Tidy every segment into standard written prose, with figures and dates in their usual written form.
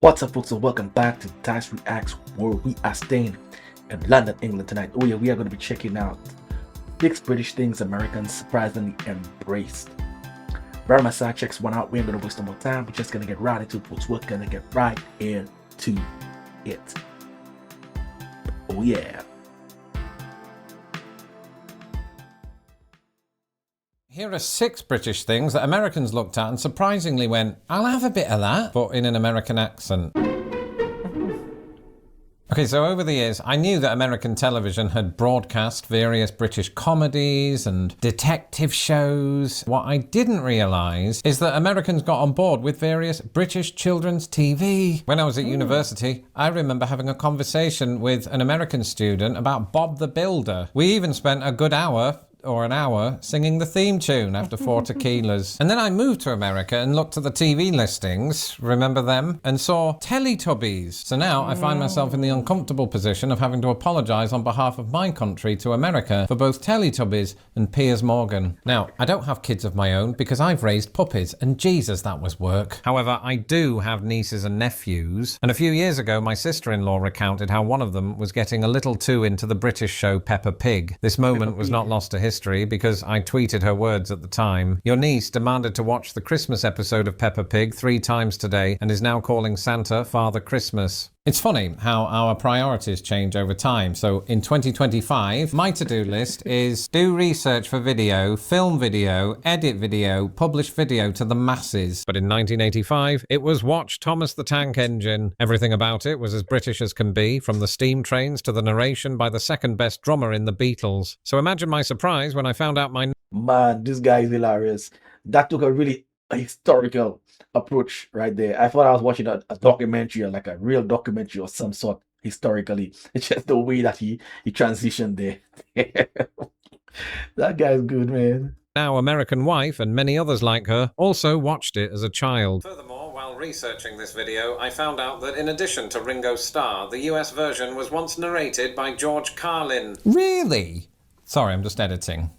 What's up, folks, and welcome back to Dyce Reacts, where we are staying in London, England tonight. Oh yeah, we are going to be checking out 6 British things Americans surprisingly embraced. Very much so, checks one out. We ain't going to waste no more time. We're just going to get right into it, folks. We're going to get right into it. Oh yeah. Here are 6 British things that Americans looked at and surprisingly went, I'll have a bit of that, but in an American accent. Okay, so over the years, I knew that American television had broadcast various British comedies and detective shows. What I didn't realise is that Americans got on board with various British children's TV. When I was at university, I remember having a conversation with an American student about Bob the Builder. We even spent a good hour singing the theme tune after 4 tequilas. And then I moved to America and looked at the TV listings, remember them, and saw Teletubbies. So now I find myself in the uncomfortable position of having to apologise on behalf of my country to America for both Teletubbies and Piers Morgan. Now, I don't have kids of my own because I've raised puppies, and Jesus, that was work. However, I do have nieces and nephews, and a few years ago my sister-in-law recounted how one of them was getting a little too into the British show Peppa Pig. This moment was not lost to history because I tweeted her words at the time. Your niece demanded to watch the Christmas episode of Peppa Pig 3 times today and is now calling Santa Father Christmas. It's funny how our priorities change over time. So in 2025, my to-do list is do research for video, film video, edit video, publish video to the masses. But in 1985, it was watch Thomas the Tank Engine. Everything about it was as British as can be, from the steam trains to the narration by the second best drummer in the Beatles. So imagine my surprise when I found out my... Man, this guy is hilarious. That took a really historical approach right there. I thought I was watching a documentary, or like a real documentary of some sort historically. It's just the way that he transitioned there. That guy's good, man. Now American wife and many others like her also watched it as a child. Furthermore, while researching this video, I found out that in addition to Ringo Starr, the US version was once narrated by George Carlin. Really? Sorry, I'm just editing.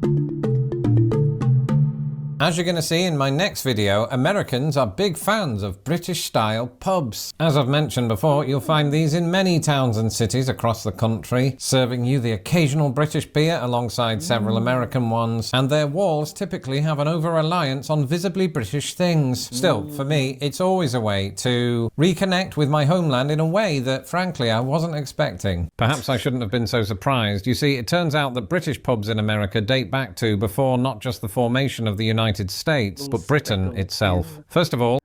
As you're going to see in my next video, Americans are big fans of British-style pubs. As I've mentioned before, you'll find these in many towns and cities across the country, serving you the occasional British beer alongside several American ones, and their walls typically have an over-reliance on visibly British things. Still, for me, it's always a way to reconnect with my homeland in a way that, frankly, I wasn't expecting. Perhaps I shouldn't have been so surprised. You see, it turns out that British pubs in America date back to before not just the formation of the United States, but Britain itself. First of all,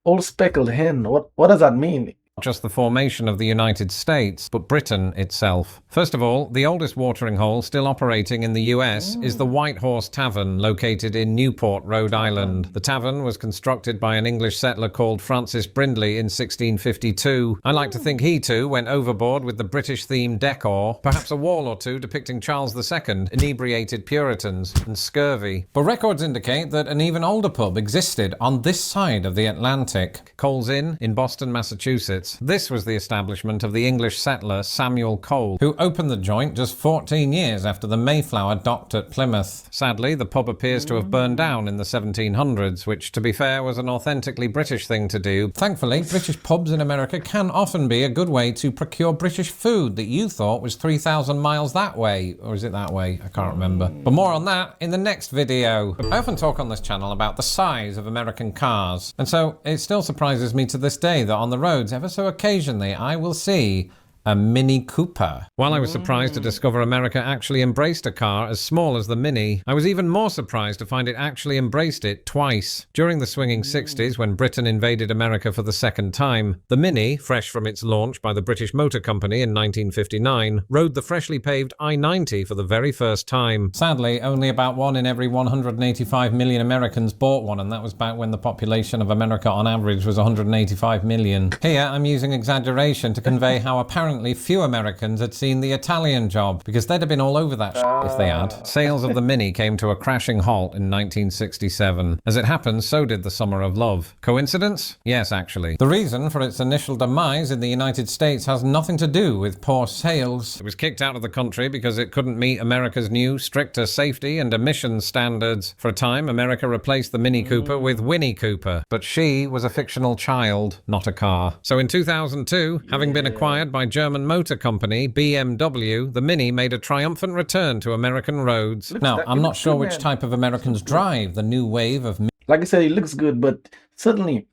Old speckled hen, what does that mean? Just the formation of the United States, but Britain itself. First of all, the oldest watering hole still operating in the US is the White Horse Tavern, located in Newport, Rhode Island. The tavern was constructed by an English settler called Francis Brindley in 1652. I like to think he too went overboard with the British-themed decor, perhaps a wall or two depicting Charles II, inebriated Puritans, and scurvy. But records indicate that an even older pub existed on this side of the Atlantic, Cole's Inn in Boston, Massachusetts. This was the establishment of the English settler Samuel Cole, who opened the joint just 14 years after the Mayflower docked at Plymouth. Sadly, the pub appears to have burned down in the 1700s, which, to be fair, was an authentically British thing to do. Thankfully, British pubs in America can often be a good way to procure British food that you thought was 3,000 miles that way. Or is it that way? I can't remember. But more on that in the next video. I often talk on this channel about the size of American cars, and so it still surprises me to this day that on the roads, ever so occasionally, I will see a Mini Cooper. While I was surprised to discover America actually embraced a car as small as the Mini, I was even more surprised to find it actually embraced it twice. During the swinging 60s, when Britain invaded America for the second time, the Mini, fresh from its launch by the British Motor Company in 1959, rode the freshly paved I-90 for the very first time. Sadly, only about 1 in every 185 million Americans bought one, and that was back when the population of America on average was 185 million. Here, I'm using exaggeration to convey how apparently Apparently, few Americans had seen the Italian Job, because they'd have been all over that if they had. Sales of the Mini came to a crashing halt in 1967. As it happens, so did the Summer of Love. Coincidence? Yes, actually. The reason for its initial demise in the United States has nothing to do with poor sales. It was kicked out of the country because it couldn't meet America's new, stricter safety and emissions standards. For a time, America replaced the Mini Cooper with Winnie Cooper, but she was a fictional child, not a car. So in 2002, having been acquired by German motor company BMW, the Mini made a triumphant return to American roads. Now, I'm not sure which type of Americans drive the new wave of... Like I said, it looks good, but certainly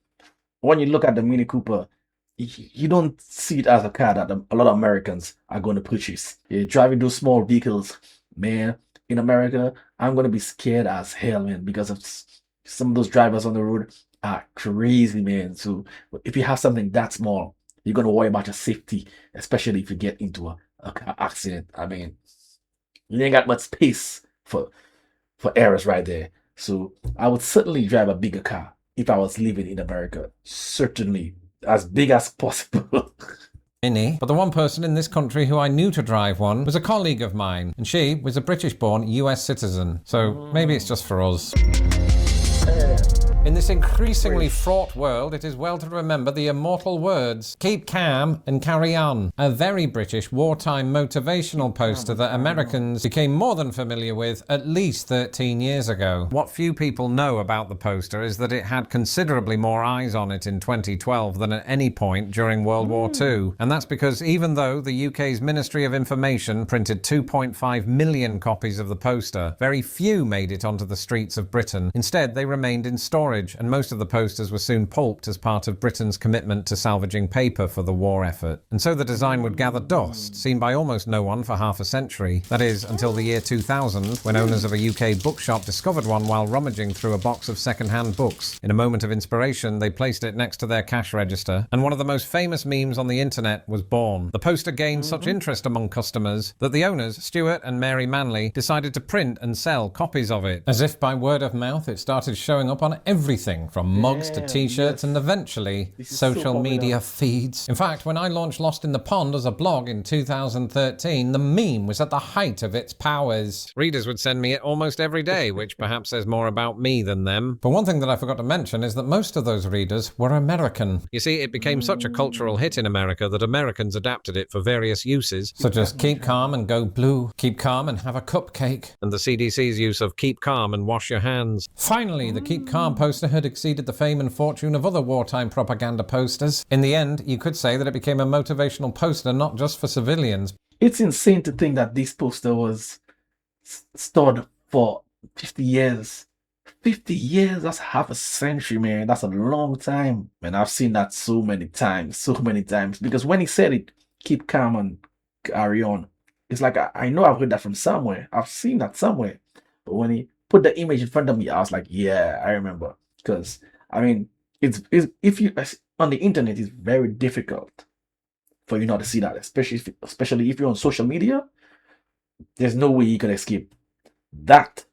when you look at the Mini Cooper, you don't see it as a car that a lot of Americans are going to purchase. You're driving those small vehicles, man. In America, I'm going to be scared as hell, man, because of some of those drivers on the road are crazy, man. So if you have something that small, you're going to worry about your safety, especially if you get into a car accident. I mean, you ain't got much space for errors right there. So I would certainly drive a bigger car if I was living in America. Certainly as big as possible. Mini, but the one person in this country who I knew to drive one was a colleague of mine, and she was a British-born US citizen. So maybe it's just for us. In this increasingly fraught world, it is well to remember the immortal words, keep calm and carry on. A very British wartime motivational poster that Americans became more than familiar with at least 13 years ago. What few people know about the poster is that it had considerably more eyes on it in 2012 than at any point during World War II. And that's because even though the UK's Ministry of Information printed 2.5 million copies of the poster, very few made it onto the streets of Britain. Instead, they remained in storage, and most of the posters were soon pulped as part of Britain's commitment to salvaging paper for the war effort. And so the design would gather dust, seen by almost no one for half a century. That is, until the year 2000, when owners of a UK bookshop discovered one while rummaging through a box of second-hand books. In a moment of inspiration, they placed it next to their cash register, and one of the most famous memes on the internet was born. The poster gained such interest among customers that the owners, Stuart and Mary Manley, decided to print and sell copies of it. As if by word of mouth, it started showing up on everything from mugs to t-shirts and eventually social media feeds. In fact, when I launched Lost in the Pond as a blog in 2013, the meme was at the height of its powers. Readers would send me it almost every day, which perhaps says more about me than them. But one thing that I forgot to mention is that most of those readers were American. You see, it became such a cultural hit in America that Americans adapted it for various uses, such as keep calm and go blue, keep calm and have a cupcake, and the CDC's use of keep calm and wash your hands. Finally, the keep calm poster had exceeded the fame and fortune of other wartime propaganda posters. In the end, you could say that it became a motivational poster not just for civilians. It's insane to think that this poster was stored for 50 years. 50 years, that's half a century, man. That's a long time. And I've seen that so many times. Because when he said it, keep calm and carry on, it's like, I know I've heard that from somewhere. I've seen that somewhere. But when he put the image in front of me, I was like, yeah, I remember. Because, I mean, it's if you on the internet, it's very difficult for you not to see that, especially if you're on social media. There's no way you can escape that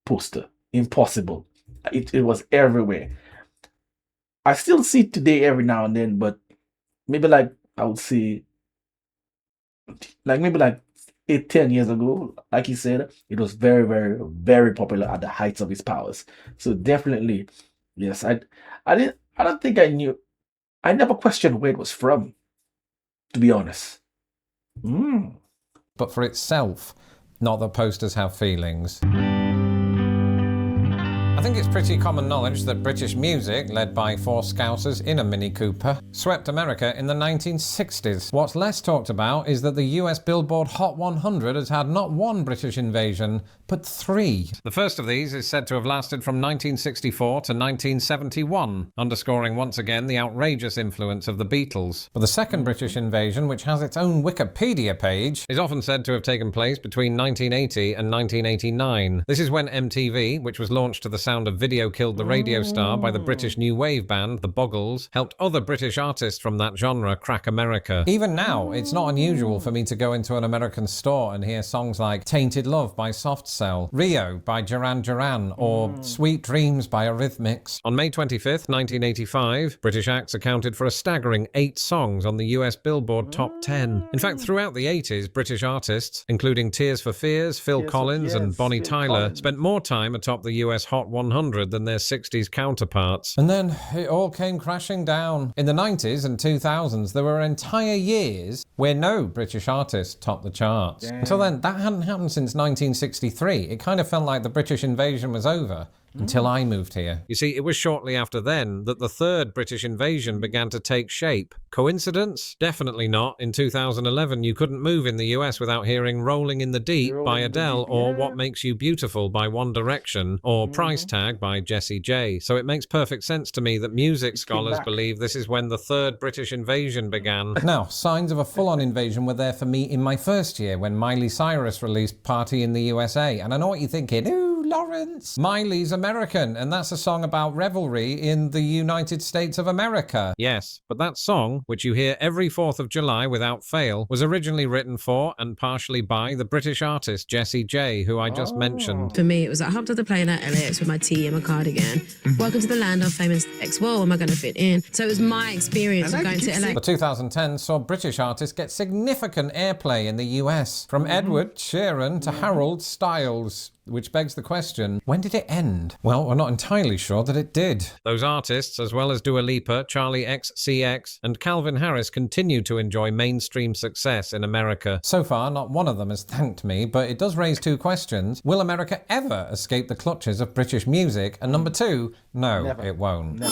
poster. Impossible. It was everywhere. I still see it today every now and then, but maybe like I would say, like maybe like 8-10 years ago, like he said, it was very, very, very popular at the heights of its powers. So definitely, yes, I don't think I knew. I never questioned where it was from, to be honest. But for itself, not that posters have feelings. I think it's pretty common knowledge that British music, led by 4 Scousers in a Mini Cooper, swept America in the 1960s. What's less talked about is that the US Billboard Hot 100 has had not one British invasion, but 3. The first of these is said to have lasted from 1964 to 1971, underscoring once again the outrageous influence of the Beatles. But the second British invasion, which has its own Wikipedia page, is often said to have taken place between 1980 and 1989. This is when MTV, which was launched to the sound of Video Killed the Radio Star by the British new wave band, the Boggles, helped other British artists from that genre crack America. Even now, it's not unusual for me to go into an American store and hear songs like Tainted Love by Soft sell. Rio by Duran Duran or Sweet Dreams by Eurythmics. On May 25th, 1985, British acts accounted for a staggering 8 songs on the US Billboard Top 10. In fact, throughout the 80s, British artists, including Tears for Fears, Phil Collins and Bonnie Tyler, spent more time atop the US Hot 100 than their 60s counterparts. And then it all came crashing down. In the 90s and 2000s, there were entire years where no British artist topped the charts. Until then, that hadn't happened since 1963. It kind of felt like the British invasion was over. Until I moved here. You see, it was shortly after then that the third British invasion began to take shape. Coincidence? Definitely not. In 2011, you couldn't move in the US without hearing Rolling in the Deep by Adele or What Makes You Beautiful by One Direction or Price Tag by Jessie J. So it makes perfect sense to me that music scholars believe this is when the third British invasion began. Now, signs of a full-on invasion were there for me in my first year when Miley Cyrus released Party in the USA. And I know what you're thinking. Ooh, Lawrence. Miley's American, and that's a song about revelry in the United States of America. Yes, but that song, which you hear every 4th of July without fail, was originally written for and partially by the British artist Jessie J, who I just mentioned. For me, it was like, I hopped off the plane at LAX with my tea and my cardigan. Welcome to the land of famous X. Whoa, am I going to fit in? So it was my experience of going to LA. The 2010 saw British artists get significant airplay in the US, from Edward Sheeran to Harold Styles. Which begs the question, when did it end? Well, we're not entirely sure that it did. Those artists, as well as Dua Lipa, Charlie XCX, and Calvin Harris, continue to enjoy mainstream success in America. So far, not one of them has thanked me, but it does raise 2 questions. Will America ever escape the clutches of British music? And number 2, no, it won't.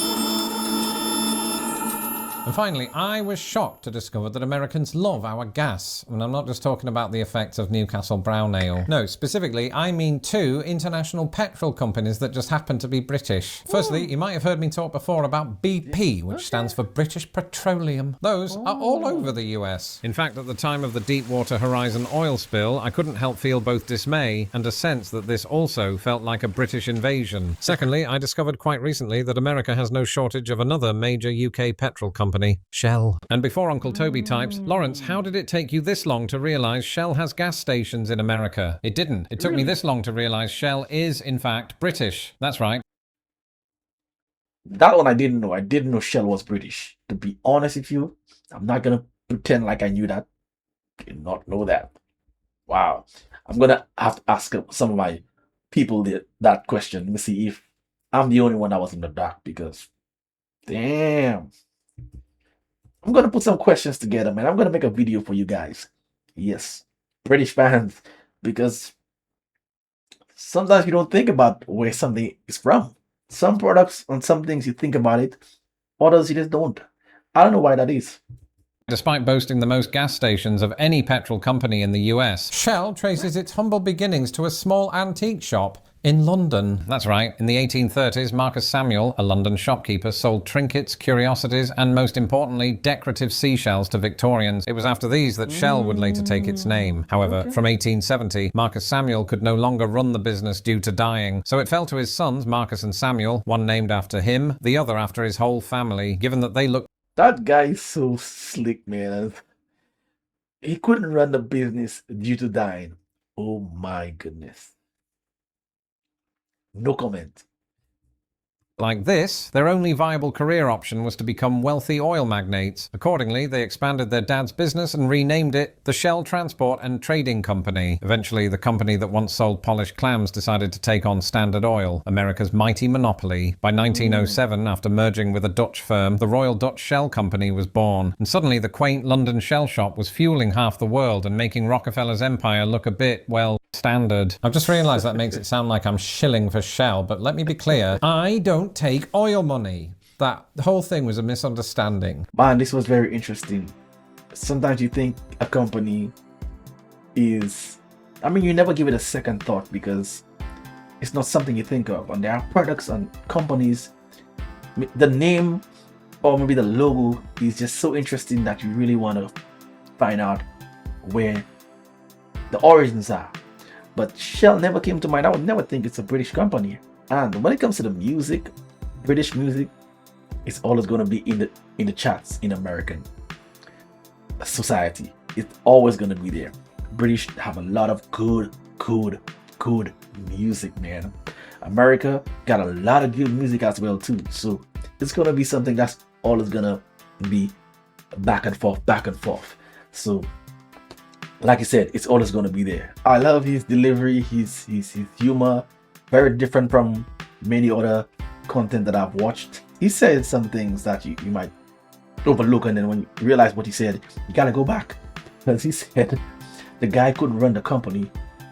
And finally, I was shocked to discover that Americans love our gas. And I'm not just talking about the effects of Newcastle Brown Ale. No, specifically, I mean 2 international petrol companies that just happen to be British. Firstly, you might have heard me talk before about BP, which stands for British Petroleum. Those are all over the US. In fact, at the time of the Deepwater Horizon oil spill, I couldn't help feel both dismay and a sense that this also felt like a British invasion. Secondly, I discovered quite recently that America has no shortage of another major UK petrol company. Shell. And before Uncle Toby types, Lawrence, how did it take you this long to realise Shell has gas stations in America? It didn't. It took me this long to realise Shell is, in fact, British. That's right. That one I didn't know. I didn't know Shell was British. To be honest with you, I'm not going to pretend like I knew that. Did not know that. Wow. I'm going to have to ask some of my people that question. Let me see if I'm the only one that was in the dark, because damn. I'm going to put some questions together, man. I'm going to make a video for you guys. Yes, British fans, because sometimes you don't think about where something is from. Some products and some things you think about it, others you just don't. I don't know why that is. Despite boasting the most gas stations of any petrol company in the US, Shell traces its humble beginnings to a small antique shop in London. That's right. In the 1830s, Marcus Samuel, a London shopkeeper, sold trinkets, curiosities, and most importantly, decorative seashells to Victorians. It was after these that Shell would later take its name. However, from 1870, Marcus Samuel could no longer run the business due to dying. So it fell to his sons, Marcus and Samuel, one named after him, the other after his whole family, given that they looked... That guy is so slick, man. He couldn't run the business due to dying. Oh my goodness. No comment. like this, their only viable career option was to become wealthy oil magnates. Accordingly, they expanded their dad's business and renamed it the Shell Transport and Trading Company. Eventually, the company that once sold polished clams decided to take on Standard Oil, America's mighty monopoly. By 1907, after merging with a Dutch firm, the Royal Dutch Shell Company was born. And suddenly, the quaint London Shell shop was fueling half the world and making Rockefeller's empire look a bit, well, standard. I've just realised that makes it sound like I'm shilling for Shell, but let me be clear, I don't take oil money. That whole thing was a misunderstanding. Man, this was very interesting. Sometimes you think a company is... I mean, you never give it a second thought because it's not something you think of. And there are products and companies, the name or maybe the logo is just so interesting that you really want to find out where the origins are. But Shell never came to mind. I would never think it's a British company. And when it comes to the music, British music, it's always going to be in the charts in American society. It's always going to be there. British have a lot of good good music, man. America got a lot of good music as well too. So it's gonna be something that's always gonna be back and forth, back and forth. So like I said, it's always gonna be there. I love his delivery, his humor, very different from many other content that I've watched. He said some things that you might overlook, and then when you realize what he said, you gotta go back, because he said the guy couldn't run the company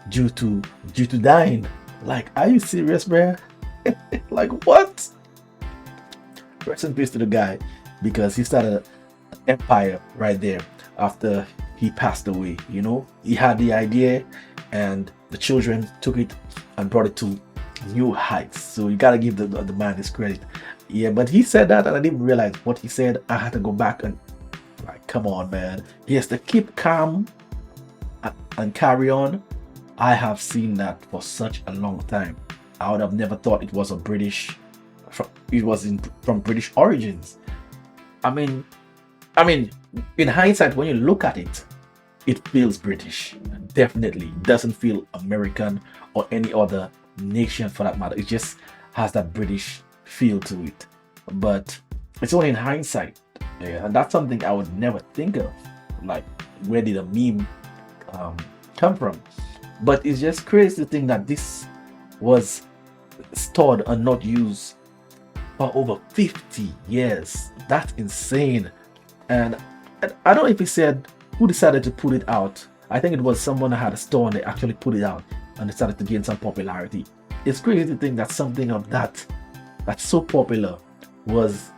due to dying. Like, are you serious, bruh? Like, what? Rest in peace to the guy, because he started an empire right there after he passed away. You know, he had the idea and the children took it and brought it to new heights. So you gotta give the man his credit. Yeah, but he said that and I didn't realize what he said. I had to go back and, like, come on, man. Yes, to keep calm and carry on. I have seen that for such a long time. I would have never thought it was a British, from British origins. I mean, in hindsight, when you look at it, it feels British. Definitely doesn't feel American or any other nation for that matter. It just has that British feel to it. But it's only in hindsight, yeah, and that's something I would never think of. Like, where did a meme come from? But it's just crazy to think that this was stored and not used for over 50 years. That's insane. And I don't know if he said who decided to put it out. I think it was someone that had a store and they actually put it out and decided to gain some popularity. It's crazy to think that something of that's so popular was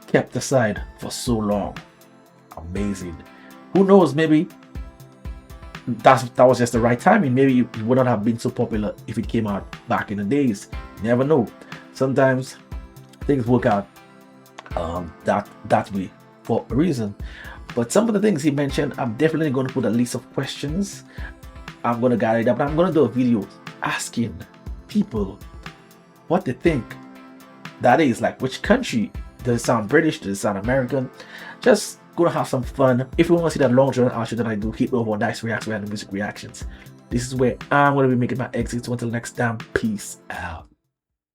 kept aside for so long. Amazing. Who knows, maybe that was just the right timing. Maybe it would not have been so popular if it came out back in the days. You never know. Sometimes things work out that way for a reason. But some of the things he mentioned, I'm definitely going to put a list of questions. I'm going to gather it up, but I'm going to do a video asking people what they think that is. Like, which country does it sound British, does it sound American? Just gonna have some fun. If you want to see that long journal outro that I do, hit over on Dyce Reacts, where I do music reactions. This is where I'm gonna be making my exit. So until next time, peace out.